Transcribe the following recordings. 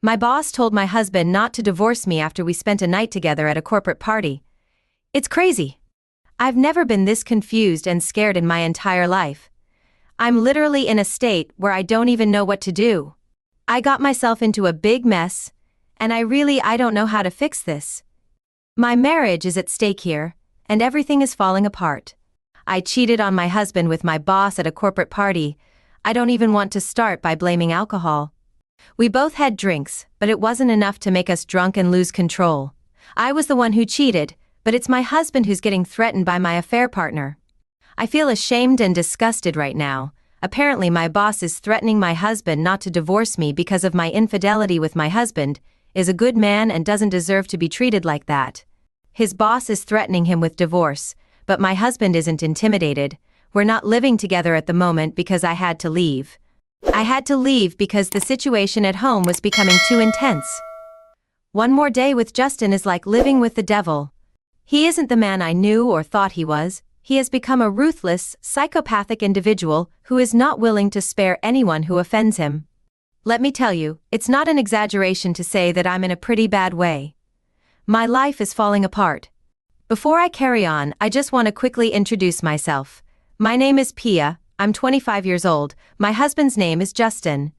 My boss told my husband not to divorce me after we spent a night together at a corporate party. It's crazy. I've never been this confused and scared in my entire life. I'm literally in a state where I don't even know what to do. I got myself into a big mess, and I don't know how to fix this. My marriage is at stake here, and everything is falling apart. I cheated on my husband with my boss at a corporate party. I don't even want to start by blaming alcohol. We both had drinks, but it wasn't enough to make us drunk and lose control. I was the one who cheated, but it's my husband who's getting threatened by my affair partner. I feel ashamed and disgusted right now. Apparently my boss is threatening my husband not to divorce me because of my infidelity with my husband, is a good man and doesn't deserve to be treated like that. His boss is threatening him with divorce, but my husband isn't intimidated. We're not living together at the moment because I had to leave. I had to leave because the situation at home was becoming too intense. One more day with Justin is like living with the devil. He isn't the man I knew or thought he was. He has become a ruthless, psychopathic individual who is not willing to spare anyone who offends him. Let me tell you, it's not an exaggeration to say that I'm in a pretty bad way. My life is falling apart. Before I carry on, I just want to quickly introduce myself. My name is Pia, I'm 25 years old, my husband's name is Justin.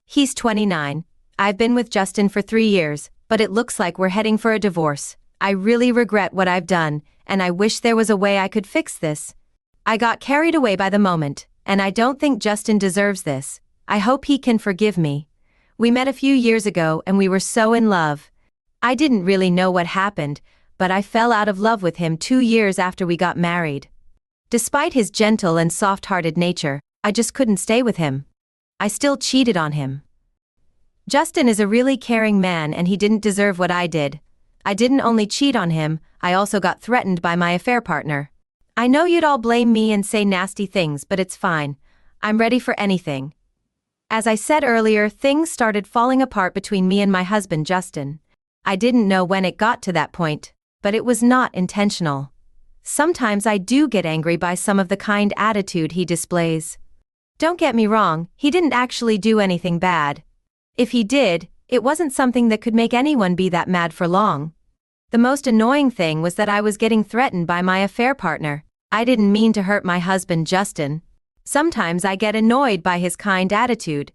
He's 29. I've been with Justin for 3 years, but it looks like we're heading for a divorce. I really regret what I've done, and I wish there was a way I could fix this. I got carried away by the moment, and I don't think Justin deserves this. I hope he can forgive me. We met a few years ago and we were so in love. I didn't really know what happened, but I fell out of love with him 2 years after we got married. Despite his gentle and soft-hearted nature, I just couldn't stay with him. I still cheated on him. Justin is a really caring man and he didn't deserve what I did. I didn't only cheat on him, I also got threatened by my affair partner. I know you'd all blame me and say nasty things, but it's fine. I'm ready for anything. As I said earlier, things started falling apart between me and my husband Justin. I didn't know when it got to that point, but it was not intentional. Sometimes I do get angry by some of the kind attitude he displays. Don't get me wrong, he didn't actually do anything bad. If he did, it wasn't something that could make anyone be that mad for long. The most annoying thing was that I was getting threatened by my affair partner. I didn't mean to hurt my husband Justin. Sometimes I get annoyed by his kind attitude.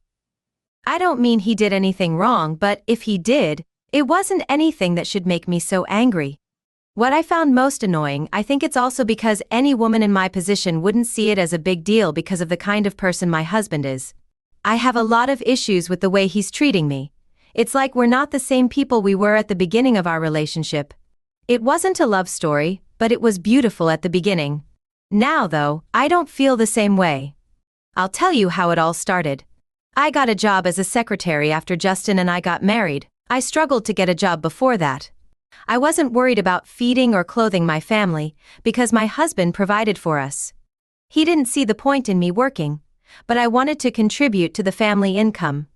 I don't mean he did anything wrong, but if he did, it wasn't anything that should make me so angry. What I found most annoying, I think it's also because any woman in my position wouldn't see it as a big deal because of the kind of person my husband is. I have a lot of issues with the way he's treating me. It's like we're not the same people we were at the beginning of our relationship. It wasn't a love story, but it was beautiful at the beginning. Now though, I don't feel the same way. I'll tell you how it all started. I got a job as a secretary after Justin and I got married. I struggled to get a job before that. I wasn't worried about feeding or clothing my family, because my husband provided for us. He didn't see the point in me working, but I wanted to contribute to the family income.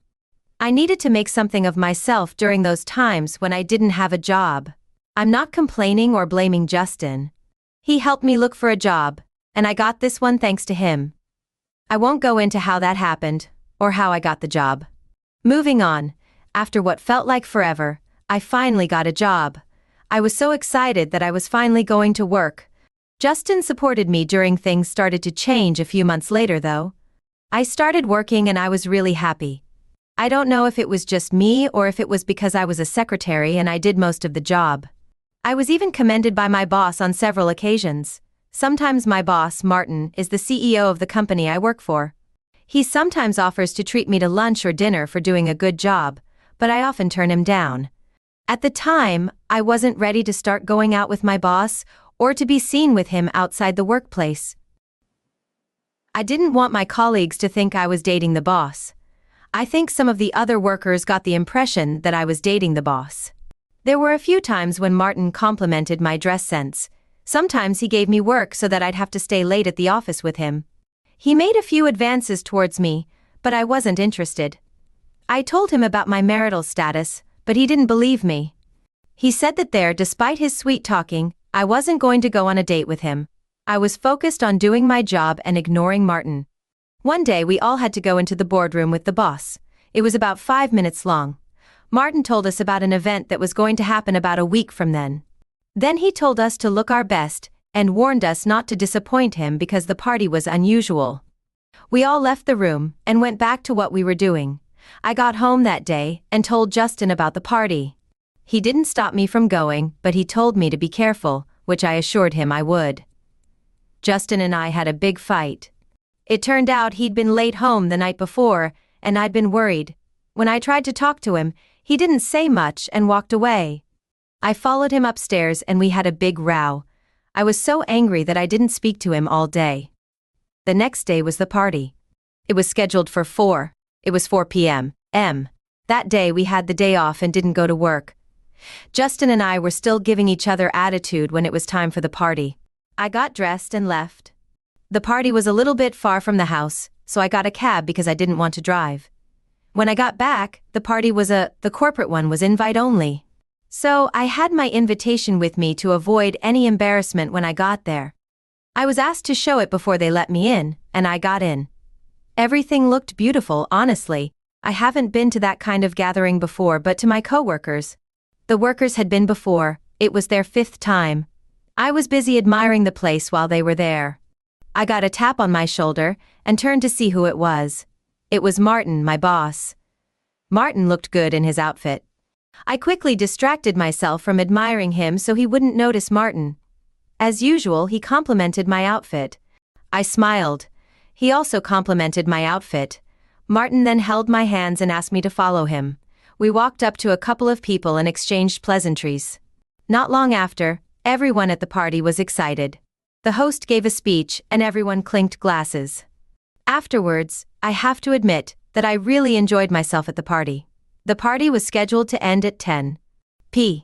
I needed to make something of myself during those times when I didn't have a job. I'm not complaining or blaming Justin. He helped me look for a job, and I got this one thanks to him. I won't go into how that happened, or how I got the job. Moving on, after what felt like forever, I finally got a job. I was so excited that I was finally going to work. Justin supported me during things started to change a few months later though. I started working and I was really happy. I don't know if it was just me or if it was because I was a secretary and I did most of the job. I was even commended by my boss on several occasions. Sometimes my boss, Martin, is the CEO of the company I work for. He sometimes offers to treat me to lunch or dinner for doing a good job, but I often turn him down. At the time, I wasn't ready to start going out with my boss or to be seen with him outside the workplace. I didn't want my colleagues to think I was dating the boss. I think some of the other workers got the impression that I was dating the boss. There were a few times when Martin complimented my dress sense. Sometimes he gave me work so that I'd have to stay late at the office with him. He made a few advances towards me, but I wasn't interested. I told him about my marital status, but he didn't believe me. He said that despite his sweet talking, I wasn't going to go on a date with him. I was focused on doing my job and ignoring Martin. One day we all had to go into the boardroom with the boss. It was about 5 minutes long. Martin told us about an event that was going to happen about a week from then. Then he told us to look our best and warned us not to disappoint him because the party was unusual. We all left the room and went back to what we were doing. I got home that day and told Justin about the party. He didn't stop me from going, but he told me to be careful, which I assured him I would. Justin and I had a big fight. It turned out he'd been late home the night before, and I'd been worried. When I tried to talk to him, he didn't say much and walked away. I followed him upstairs and we had a big row. I was so angry that I didn't speak to him all day. The next day was the party. It was scheduled for 4 p.m. That day we had the day off and didn't go to work. Justin and I were still giving each other attitude when it was time for the party. I got dressed and left. The party was a little bit far from the house, so I got a cab because I didn't want to drive. When I got back, the party was the corporate one was invite only. So I had my invitation with me to avoid any embarrassment when I got there. I was asked to show it before they let me in, and I got in. Everything looked beautiful, honestly. I haven't been to that kind of gathering before, but to my coworkers. The workers had been before, it was their 5th time. I was busy admiring the place while they were there. I got a tap on my shoulder and turned to see who it was. It was Martin, my boss. Martin looked good in his outfit. I quickly distracted myself from admiring him so he wouldn't notice Martin. As usual, he complimented my outfit. I smiled. He also complimented my outfit. Martin then held my hands and asked me to follow him. We walked up to a couple of people and exchanged pleasantries. Not long after, everyone at the party was excited. The host gave a speech and everyone clinked glasses. Afterwards, I have to admit that I really enjoyed myself at the party. The party was scheduled to end at 10 p.m.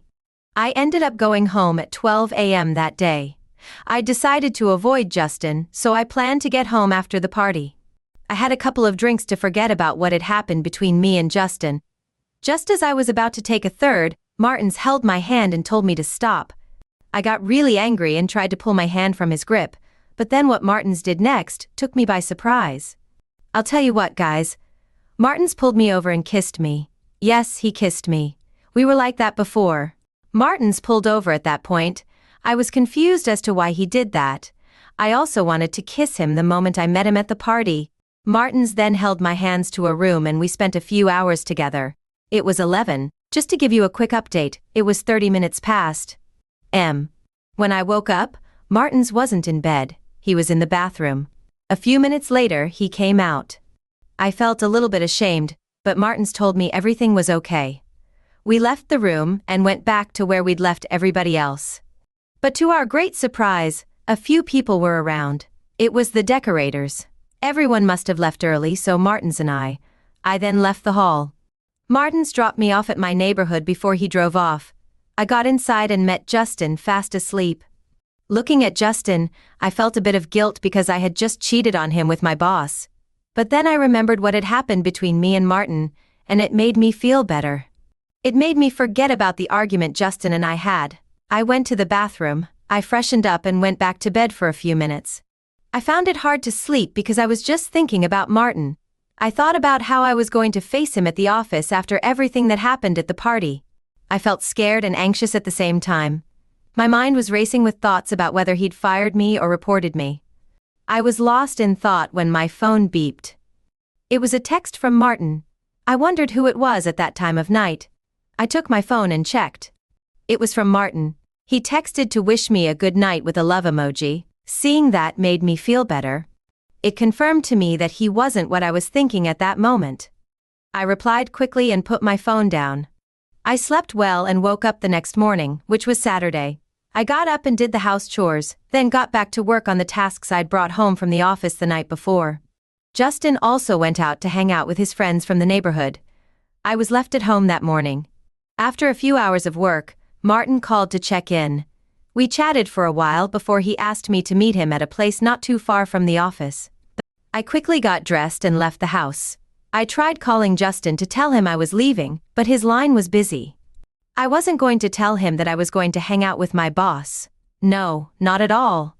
I ended up going home at 12 a.m. that day. I decided to avoid Justin, so I planned to get home after the party. I had a couple of drinks to forget about what had happened between me and Justin. Just as I was about to take a third, Martins held my hand and told me to stop. I got really angry and tried to pull my hand from his grip, but then what Martins did next took me by surprise. I'll tell you what, guys. Martins pulled me over and kissed me. Yes, he kissed me. We were like that before. Martins pulled over at that point. I was confused as to why he did that. I also wanted to kiss him the moment I met him at the party. Martins then held my hands to a room and we spent a few hours together. It was 11. Just to give you a quick update, it was 30 minutes past. When I woke up, Martins wasn't in bed. He was in the bathroom. A few minutes later, he came out. I felt a little bit ashamed, but Martins told me everything was okay. We left the room and went back to where we'd left everybody else. But to our great surprise, a few people were around. It was the decorators. Everyone must have left early, so Martins and I then left the hall. Martins dropped me off at my neighborhood before he drove off. I got inside and met Justin fast asleep. Looking at Justin, I felt a bit of guilt because I had just cheated on him with my boss. But then I remembered what had happened between me and Martin, and it made me feel better. It made me forget about the argument Justin and I had. I went to the bathroom, I freshened up and went back to bed for a few minutes. I found it hard to sleep because I was just thinking about Martin. I thought about how I was going to face him at the office after everything that happened at the party. I felt scared and anxious at the same time. My mind was racing with thoughts about whether he'd fired me or reported me. I was lost in thought when my phone beeped. It was a text from Martin. I wondered who it was at that time of night. I took my phone and checked. It was from Martin. He texted to wish me a good night with a love emoji. Seeing that made me feel better. It confirmed to me that he wasn't what I was thinking at that moment. I replied quickly and put my phone down. I slept well and woke up the next morning, which was Saturday. I got up and did the house chores, then got back to work on the tasks I'd brought home from the office the night before. Justin also went out to hang out with his friends from the neighborhood. I was left at home that morning. After a few hours of work, Martin called to check in. We chatted for a while before he asked me to meet him at a place not too far from the office. I quickly got dressed and left the house. I tried calling Justin to tell him I was leaving, but his line was busy. I wasn't going to tell him that I was going to hang out with my boss. No, not at all.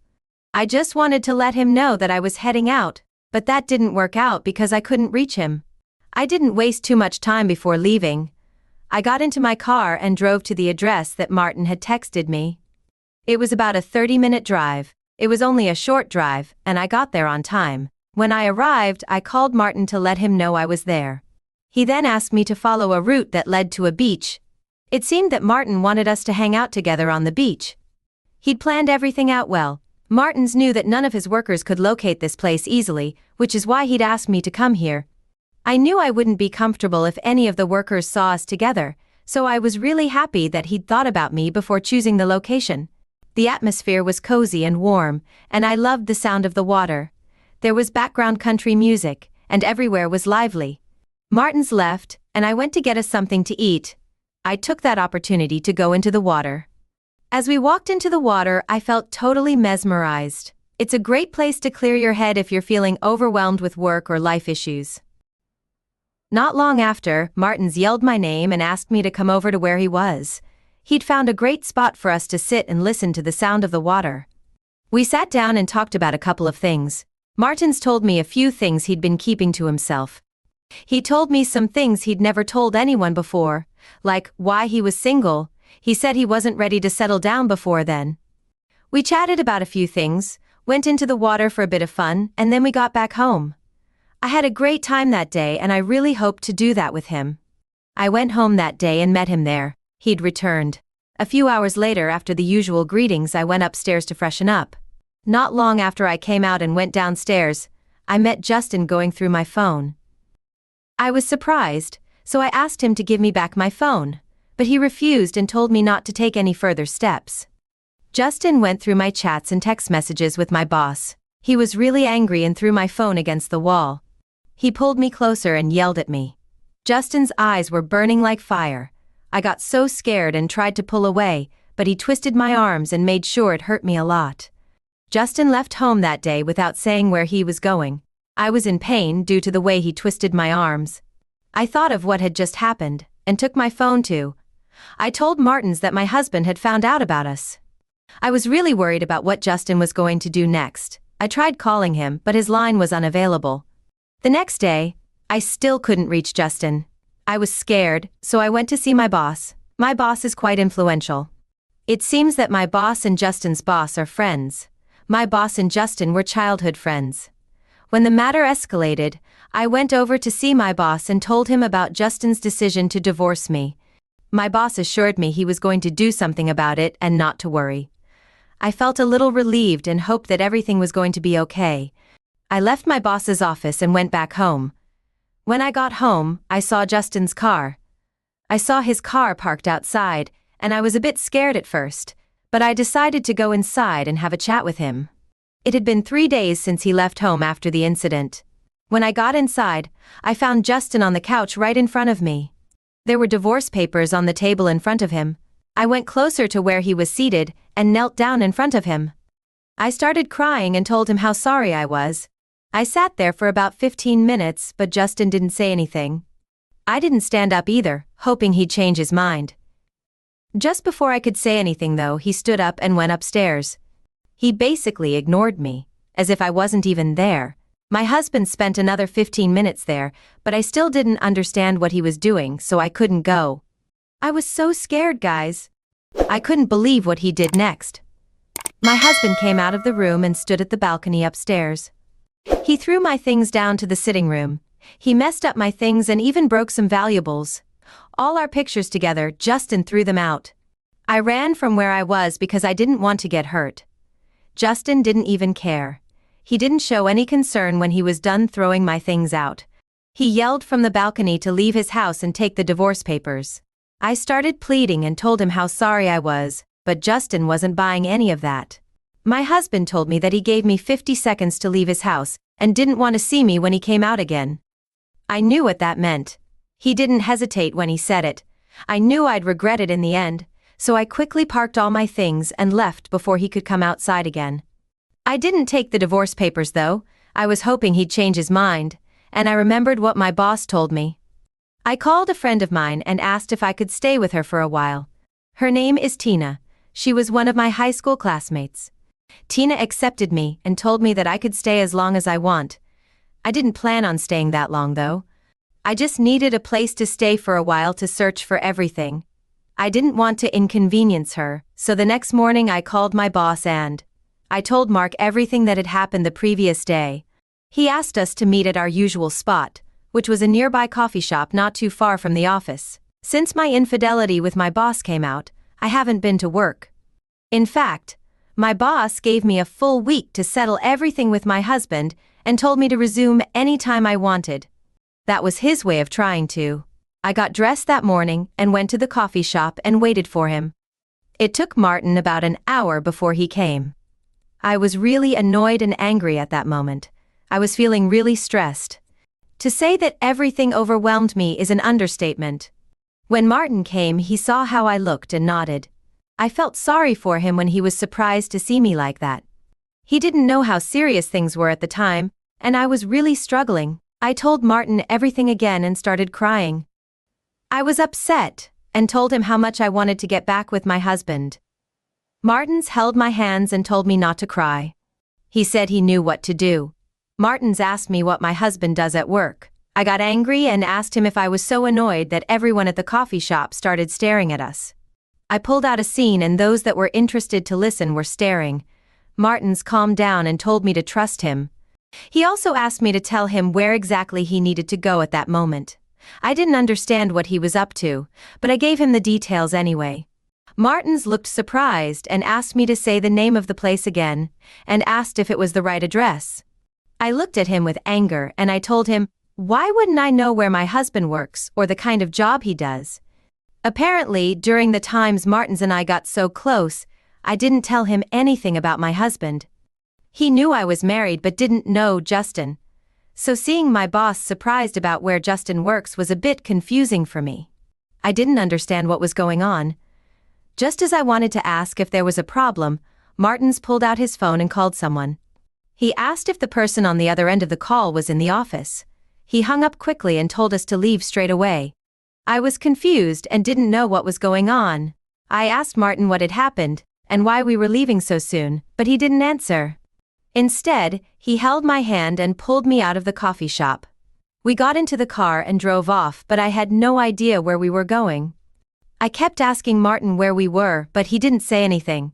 I just wanted to let him know that I was heading out, but that didn't work out because I couldn't reach him. I didn't waste too much time before leaving. I got into my car and drove to the address that Martin had texted me. It was about a 30-minute drive. It was only a short drive, and I got there on time. When I arrived, I called Martin to let him know I was there. He then asked me to follow a route that led to a beach. It seemed that Martin wanted us to hang out together on the beach. He'd planned everything out well. Martins knew that none of his workers could locate this place easily, which is why he'd asked me to come here. I knew I wouldn't be comfortable if any of the workers saw us together, so I was really happy that he'd thought about me before choosing the location. The atmosphere was cozy and warm, and I loved the sound of the water. There was background country music, and everywhere was lively. Martins left, and I went to get us something to eat. I took that opportunity to go into the water. As we walked into the water, I felt totally mesmerized. It's a great place to clear your head if you're feeling overwhelmed with work or life issues. Not long after, Martins yelled my name and asked me to come over to where he was. He'd found a great spot for us to sit and listen to the sound of the water. We sat down and talked about a couple of things. Martins told me a few things he'd been keeping to himself. He told me some things he'd never told anyone before, like why he was single. He said he wasn't ready to settle down before then. We chatted about a few things, went into the water for a bit of fun, and then we got back home. I had a great time that day, and I really hoped to do that with him. I went home that day and met him there. He'd returned. A few hours later, after the usual greetings, I went upstairs to freshen up. Not long after I came out and went downstairs, I met Justin going through my phone. I was surprised, so I asked him to give me back my phone, but he refused and told me not to take any further steps. Justin went through my chats and text messages with my boss. He was really angry and threw my phone against the wall. He pulled me closer and yelled at me. Justin's eyes were burning like fire. I got so scared and tried to pull away, but he twisted my arms and made sure it hurt me a lot. Justin left home that day without saying where he was going. I was in pain due to the way he twisted my arms. I thought of what had just happened, and took my phone too. I told Martins that my husband had found out about us. I was really worried about what Justin was going to do next. I tried calling him, but his line was unavailable. The next day, I still couldn't reach Justin. I was scared, so I went to see my boss. My boss is quite influential. It seems that my boss and Justin's boss are friends. My boss and Justin were childhood friends. When the matter escalated, I went over to see my boss and told him about Justin's decision to divorce me. My boss assured me he was going to do something about it and not to worry. I felt a little relieved and hoped that everything was going to be okay. I left my boss's office and went back home. When I got home, I saw Justin's car. I saw his car parked outside, and I was a bit scared at first, but I decided to go inside and have a chat with him. It had been 3 days since he left home after the incident. When I got inside, I found Justin on the couch right in front of me. There were divorce papers on the table in front of him. I went closer to where he was seated and knelt down in front of him. I started crying and told him how sorry I was. I sat there for about 15 minutes, but Justin didn't say anything. I didn't stand up either, hoping he'd change his mind. Just before I could say anything though, he stood up and went upstairs. He basically ignored me, as if I wasn't even there. My husband spent another 15 minutes there, but I still didn't understand what he was doing, so I couldn't go. I was so scared, guys. I couldn't believe what he did next. My husband came out of the room and stood at the balcony upstairs. He threw my things down to the sitting room. He messed up my things and even broke some valuables. All our pictures together, Justin threw them out. I ran from where I was because I didn't want to get hurt. Justin didn't even care. He didn't show any concern when he was done throwing my things out. He yelled from the balcony to leave his house and take the divorce papers. I started pleading and told him how sorry I was, but Justin wasn't buying any of that. My husband told me that he gave me 50 seconds to leave his house and didn't want to see me when he came out again. I knew what that meant. He didn't hesitate when he said it. I knew I'd regret it in the end, so I quickly parked all my things and left before he could come outside again. I didn't take the divorce papers though. I was hoping he'd change his mind, and I remembered what my boss told me. I called a friend of mine and asked if I could stay with her for a while. Her name is Tina. She was one of my high school classmates. Tina accepted me and told me that I could stay as long as I want. I didn't plan on staying that long though. I just needed a place to stay for a while to search for everything. I didn't want to inconvenience her, so the next morning I called my boss and I told Mark everything that had happened the previous day. He asked us to meet at our usual spot, which was a nearby coffee shop not too far from the office. Since my infidelity with my boss came out, I haven't been to work. In fact, my boss gave me a full week to settle everything with my husband and told me to resume any time I wanted. That was his way of trying to. I got dressed that morning and went to the coffee shop and waited for him. It took Martin about an hour before he came. I was really annoyed and angry at that moment. I was feeling really stressed. To say that everything overwhelmed me is an understatement. When Martin came, he saw how I looked and nodded. I felt sorry for him when he was surprised to see me like that. He didn't know how serious things were at the time, and I was really struggling. I told Martin everything again and started crying. I was upset and told him how much I wanted to get back with my husband. Martins held my hands and told me not to cry. He said he knew what to do. Martins asked me what my husband does at work. I got angry and asked him if I was so annoyed that everyone at the coffee shop started staring at us. I pulled out a scene and those that were interested to listen were staring. Martins calmed down and told me to trust him. He also asked me to tell him where exactly he needed to go at that moment. I didn't understand what he was up to, but I gave him the details anyway. Martins looked surprised and asked me to say the name of the place again, and asked if it was the right address. I looked at him with anger and I told him, why wouldn't I know where my husband works or the kind of job he does? Apparently, during the times Martins and I got so close, I didn't tell him anything about my husband. He knew I was married but didn't know Justin. So seeing my boss surprised about where Justin works was a bit confusing for me. I didn't understand what was going on. Just as I wanted to ask if there was a problem, Martins pulled out his phone and called someone. He asked if the person on the other end of the call was in the office. He hung up quickly and told us to leave straight away. I was confused and didn't know what was going on. I asked Martin what had happened and why we were leaving so soon, but he didn't answer. Instead, he held my hand and pulled me out of the coffee shop. We got into the car and drove off, but I had no idea where we were going. I kept asking Martin where we were, but he didn't say anything.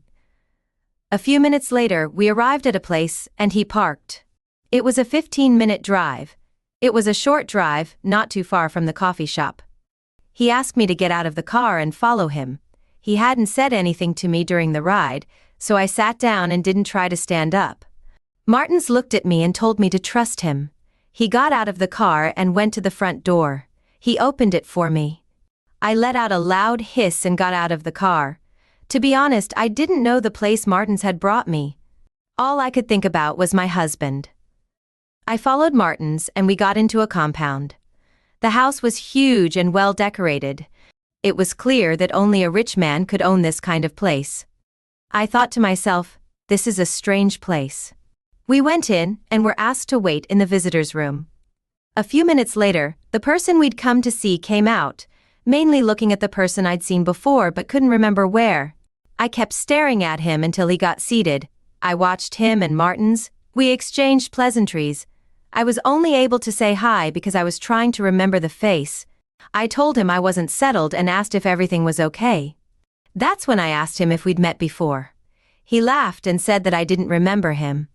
A few minutes later, we arrived at a place and he parked. It was a 15-minute drive. It was a short drive, not too far from the coffee shop. He asked me to get out of the car and follow him. He hadn't said anything to me during the ride, so I sat down and didn't try to stand up. Martins looked at me and told me to trust him. He got out of the car and went to the front door. He opened it for me. I let out a loud hiss and got out of the car. To be honest, I didn't know the place Martins had brought me. All I could think about was my husband. I followed Martins and we got into a compound. The house was huge and well decorated. It was clear that only a rich man could own this kind of place. I thought to myself, this is a strange place. We went in and were asked to wait in the visitors' room. A few minutes later, the person we'd come to see came out, mainly looking at the person I'd seen before but couldn't remember where. I kept staring at him until he got seated. I watched him and Martins. We exchanged pleasantries. I was only able to say hi because I was trying to remember the face. I told him I wasn't settled and asked if everything was okay. That's when I asked him if we'd met before. He laughed and said that I didn't remember him.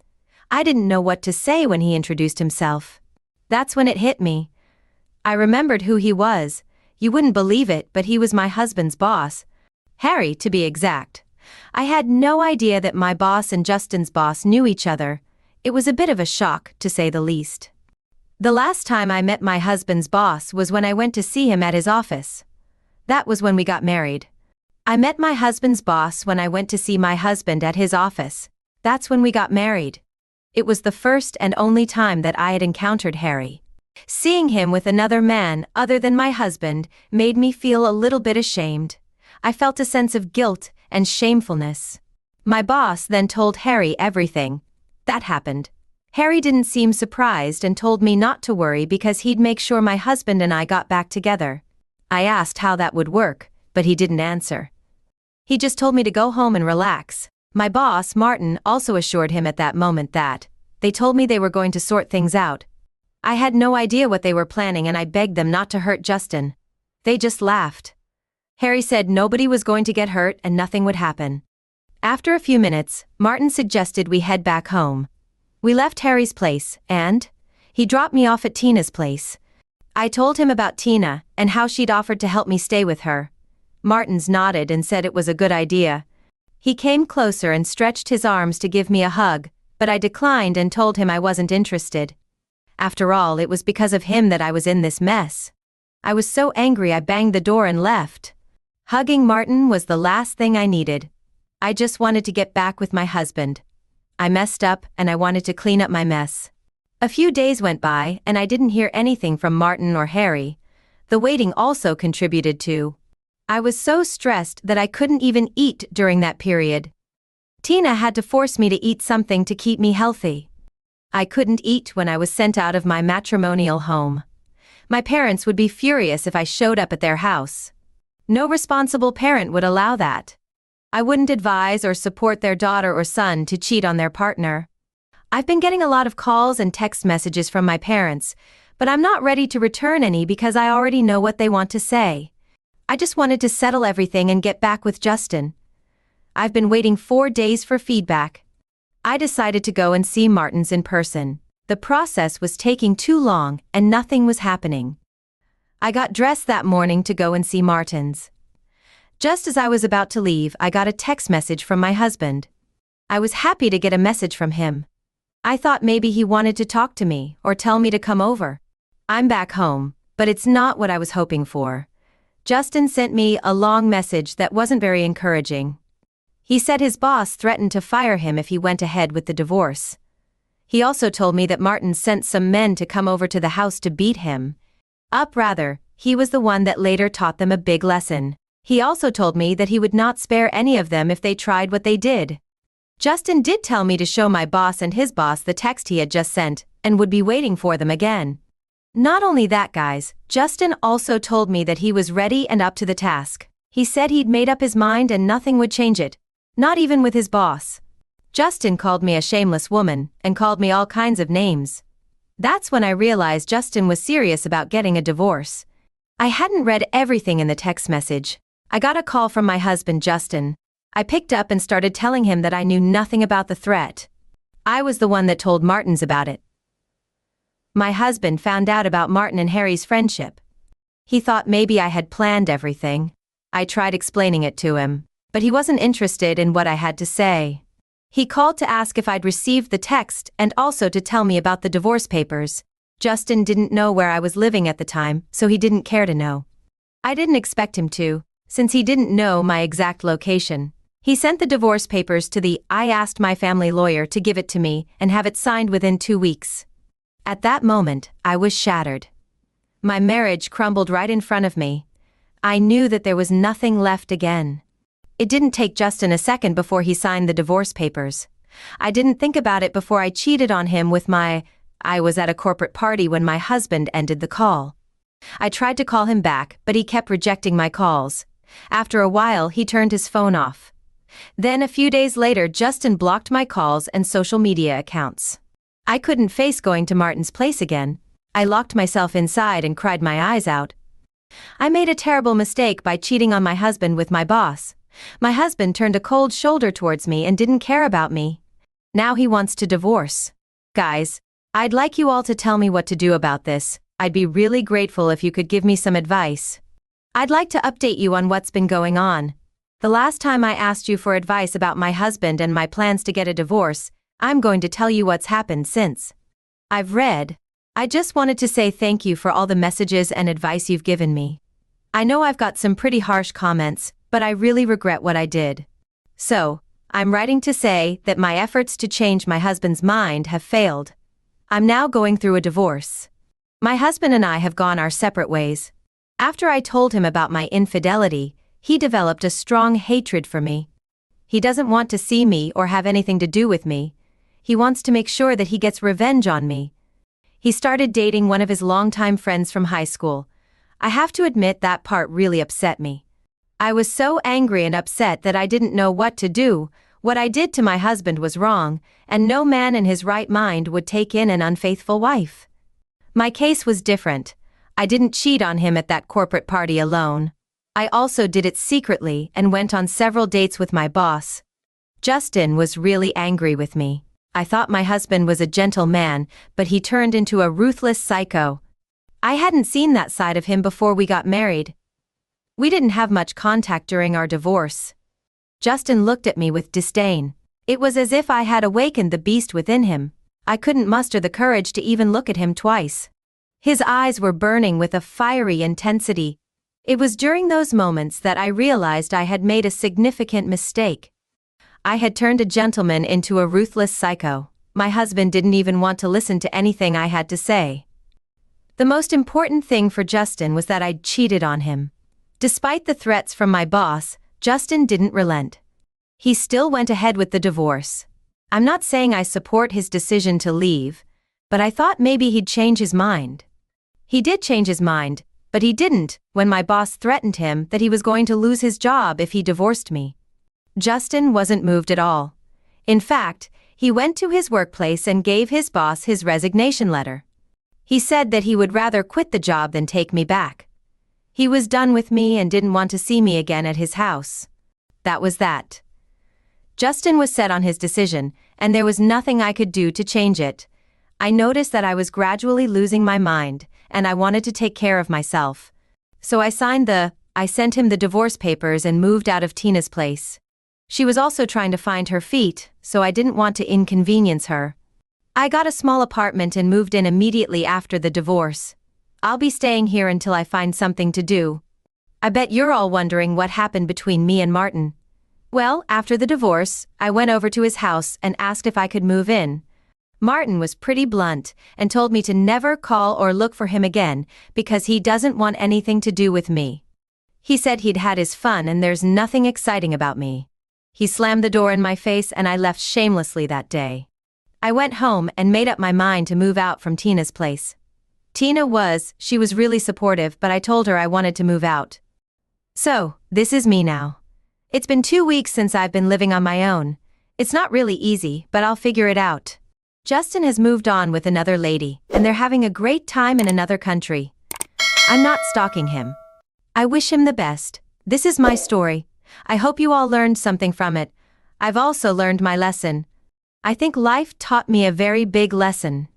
I didn't know what to say when he introduced himself. That's when it hit me. I remembered who he was. You wouldn't believe it, but he was my husband's boss. Harry, to be exact. I had no idea that my boss and Justin's boss knew each other. It was a bit of a shock, to say the least. The last time I met my husband's boss was when I went to see him at his office. That was when we got married. I met my husband's boss when I went to see my husband at his office. That's when we got married. It was the first and only time that I had encountered Harry. Seeing him with another man other than my husband made me feel a little bit ashamed. I felt a sense of guilt and shamefulness. My boss then told Harry everything that happened. Harry didn't seem surprised and told me not to worry because he'd make sure my husband and I got back together. I asked how that would work, but he didn't answer. He just told me to go home and relax. My boss, Martin, also assured him at that moment that they told me they were going to sort things out. I had no idea what they were planning and I begged them not to hurt Justin. They just laughed. Harry said nobody was going to get hurt and nothing would happen. After a few minutes, Martin suggested we head back home. We left Harry's place and he dropped me off at Tina's place. I told him about Tina and how she'd offered to help me stay with her. Martin's nodded and said it was a good idea. He came closer and stretched his arms to give me a hug, but I declined and told him I wasn't interested. After all, it was because of him that I was in this mess. I was so angry I banged the door and left. Hugging Martin was the last thing I needed. I just wanted to get back with my husband. I messed up and I wanted to clean up my mess. A few days went by and I didn't hear anything from Martin or Harry. The waiting also contributed to. I was so stressed that I couldn't even eat during that period. Tina had to force me to eat something to keep me healthy. I couldn't eat when I was sent out of my matrimonial home. My parents would be furious if I showed up at their house. No responsible parent would allow that. I wouldn't advise or support their daughter or son to cheat on their partner. I've been getting a lot of calls and text messages from my parents, but I'm not ready to return any because I already know what they want to say. I just wanted to settle everything and get back with Justin. I've been waiting 4 days for feedback. I decided to go and see Martin's in person. The process was taking too long and nothing was happening. I got dressed that morning to go and see Martin's. Just as I was about to leave, I got a text message from my husband. I was happy to get a message from him. I thought maybe he wanted to talk to me or tell me to come over. I'm back home, but it's not what I was hoping for. Justin sent me a long message that wasn't very encouraging. He said his boss threatened to fire him if he went ahead with the divorce. He also told me that Martin sent some men to come over to the house to beat him. He was the one that later taught them a big lesson. He also told me that he would not spare any of them if they tried what they did. Justin did tell me to show my boss and his boss the text he had just sent, and would be waiting for them again. Not only that, guys, Justin also told me that he was ready and up to the task. He said he'd made up his mind and nothing would change it. Not even with his boss. Justin called me a shameless woman, and called me all kinds of names. That's when I realized Justin was serious about getting a divorce. I hadn't read everything in the text message. I got a call from my husband, Justin. I picked up and started telling him that I knew nothing about the threat. I was the one that told Martin's about it. My husband found out about Martin and Harry's friendship. He thought maybe I had planned everything. I tried explaining it to him, but he wasn't interested in what I had to say. He called to ask if I'd received the text and also to tell me about the divorce papers. Justin didn't know where I was living at the time, so he didn't care to know. I didn't expect him to, since he didn't know my exact location. He sent the divorce papers to I asked my family lawyer to give it to me and have it signed within 2 weeks. At that moment, I was shattered. My marriage crumbled right in front of me. I knew that there was nothing left again. It didn't take Justin a second before he signed the divorce papers. I didn't think about it before I cheated on him with I was at a corporate party when my husband ended the call. I tried to call him back, but he kept rejecting my calls. After a while, he turned his phone off. Then a few days later, Justin blocked my calls and social media accounts. I couldn't face going to Martin's place again. I locked myself inside and cried my eyes out. I made a terrible mistake by cheating on my husband with my boss. My husband turned a cold shoulder towards me and didn't care about me. Now he wants to divorce. Guys, I'd like you all to tell me what to do about this. I'd be really grateful if you could give me some advice. I'd like to update you on what's been going on. The last time I asked you for advice about my husband and my plans to get a divorce, I'm going to tell you what's happened since. I've read. I just wanted to say thank you for all the messages and advice you've given me. I know I've got some pretty harsh comments, but I really regret what I did. So, I'm writing to say that my efforts to change my husband's mind have failed. I'm now going through a divorce. My husband and I have gone our separate ways. After I told him about my infidelity, he developed a strong hatred for me. He doesn't want to see me or have anything to do with me. He wants to make sure that he gets revenge on me. He started dating one of his longtime friends from high school. I have to admit that part really upset me. I was so angry and upset that I didn't know what to do. What I did to my husband was wrong, and no man in his right mind would take in an unfaithful wife. My case was different. I didn't cheat on him at that corporate party alone. I also did it secretly and went on several dates with my boss. Justin was really angry with me. I thought my husband was a gentle man, but he turned into a ruthless psycho. I hadn't seen that side of him before we got married. We didn't have much contact during our divorce. Justin looked at me with disdain. It was as if I had awakened the beast within him. I couldn't muster the courage to even look at him twice. His eyes were burning with a fiery intensity. It was during those moments that I realized I had made a significant mistake. I had turned a gentleman into a ruthless psycho. My husband didn't even want to listen to anything I had to say. The most important thing for Justin was that I'd cheated on him. Despite the threats from my boss, Justin didn't relent. He still went ahead with the divorce. I'm not saying I support his decision to leave, but I thought maybe he'd change his mind. He did change his mind, but he didn't when my boss threatened him that he was going to lose his job if he divorced me. Justin wasn't moved at all. In fact, he went to his workplace and gave his boss his resignation letter. He said that he would rather quit the job than take me back. He was done with me and didn't want to see me again at his house. That was that. Justin was set on his decision, and there was nothing I could do to change it. I noticed that I was gradually losing my mind, and I wanted to take care of myself. So I sent him the divorce papers and moved out of Tina's place. She was also trying to find her feet, so I didn't want to inconvenience her. I got a small apartment and moved in immediately after the divorce. I'll be staying here until I find something to do. I bet you're all wondering what happened between me and Martin. Well, after the divorce, I went over to his house and asked if I could move in. Martin was pretty blunt and told me to never call or look for him again because he doesn't want anything to do with me. He said he'd had his fun and there's nothing exciting about me. He slammed the door in my face and I left shamelessly that day. I went home and made up my mind to move out from Tina's place. She was really supportive, but I told her I wanted to move out. So, this is me now. It's been 2 weeks since I've been living on my own. It's not really easy, but I'll figure it out. Justin has moved on with another lady, and they're having a great time in another country. I'm not stalking him. I wish him the best. This is my story. I hope you all learned something from it. I've also learned my lesson. I think life taught me a very big lesson.